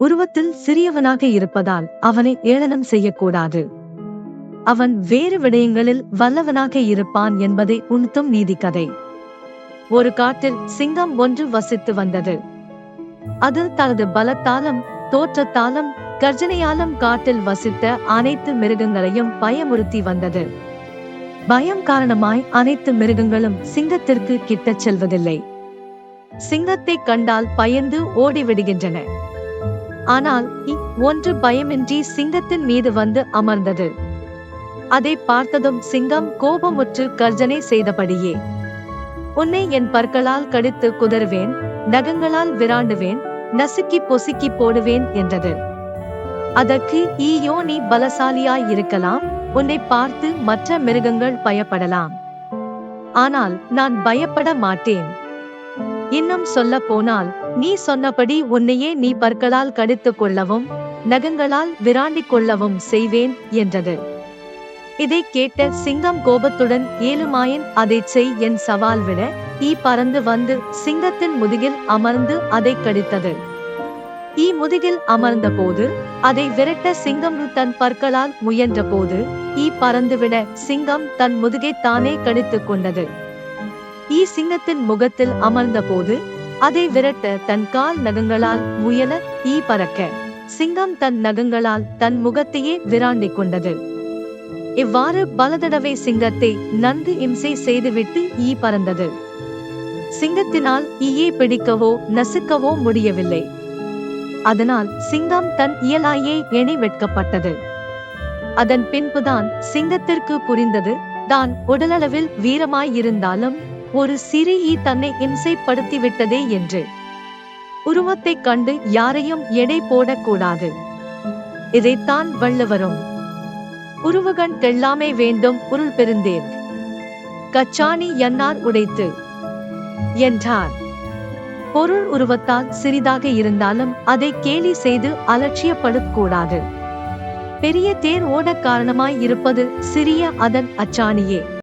உருவத்தில் சிறியவனாக இருப்பதால் அவனை ஏளனம் செய்யக்கூடாது. அவன் வேறு விடயங்களில் வல்லவனாக இருப்பான் என்பதை உணர்த்தும் நீதிக்கதை. ஒரு காட்டில் சிங்கம் ஒன்று வசித்து வந்தது. அது தனது பலத்தாலும் தோற்றத்தாலும் கர்ஜனையாலும் காட்டில் வசித்த அனைத்து மிருகங்களையும் பயமுறுத்தி வந்தது. பயம் காரணமாய் அனைத்து மிருகங்களும் சிங்கத்திற்கு கிட்டச் செல்வதில்லை. சிங்கத்தை கண்டால் பயந்து ஓடிவிடுகின்றன. ஆனால் ஒன்று பயமின்றி சிங்கத்தின் மீது வந்து அமர்ந்தது. அதை பார்த்ததும் சிங்கம் கோபமுற்று கர்ஜனை செய்தபடியே, உன்னை என் பற்களால் கடித்து குதறுவேன், நகங்களால் விராண்டுவேன், நசுக்கி பொசுக்கி போடுவேன் என்றது. அதற்கு நீ பலசாலியாய் இருக்கலாம், உன்னை பார்த்து மற்ற மிருகங்கள் பயப்படலாம். ஆனால் நான் பயப்பட மாட்டேன். இன்னும் சொல்ல போனால், நீ சொன்னபடி உன்னையே நீ பற்களால் கடித்துக் கொள்ளவும் நகங்களால் விராண்டிக் கொள்ளவும் செய்வேன் என்றது. இதை கேட்ட சிங்கம் கோபத்துடன், ஏழுமாயின் அதைச் செய் என் சவால் விட பறந்து வந்து சிங்கத்தின் முதுகில் அமர்ந்து அதை கடித்தது. முதுகில் அமர்ந்த போது அதை விரட்ட சிங்கம் தன் பற்களால் முயன்ற போது பறந்துவிட சிங்கம் தன் முதுகை தானே கடித்துக் கொண்டது. சிங்கத்தின் முகத்தில் அமர்ந்த போது அதை விரட்ட தன் கால் நகங்களால் முயல பறக்க சிங்கம் தன் நகங்களால் தன் முகத்தையே விராண்டிக் கொண்டது. இவ்வாறு பலதடவை சிங்கத்தை நன்கு இம்சை செய்துவிட்டு பறந்தது. சிங்கத்தினால் பிடிக்கவோ நசுக்கவோ முடியவில்லை. அதனால் சிங்கம் தன் இயலாயே எண்ணி வெட்கப்பட்டது. அதன் பின்புதான் சிங்கத்திற்கு புரிந்தது, தான் உடலளவில் வீரமாயிருந்தாலும் ஒரு சிறு தன்னை இம்சைப்படுத்திவிட்டதே என்று. உருவத்தைக் கண்டு யாரையும் எடை போடக்கூடாது. இதைத்தான் வள்ளுவரும் உருவகன் தெல்லாமை வேண்டும் உருள் பெருந்தேர் கச்சாணி என்னார் உடைத்து என்றார். பொருள் உருவத்தால் சிறிதாக இருந்தாலும் அதை கேலி செய்து அலட்சியப்படக்கூடாது. பெரிய தேர் ஓட காரணமாய் இருப்பது சிறிய அதன் அச்சாணியே.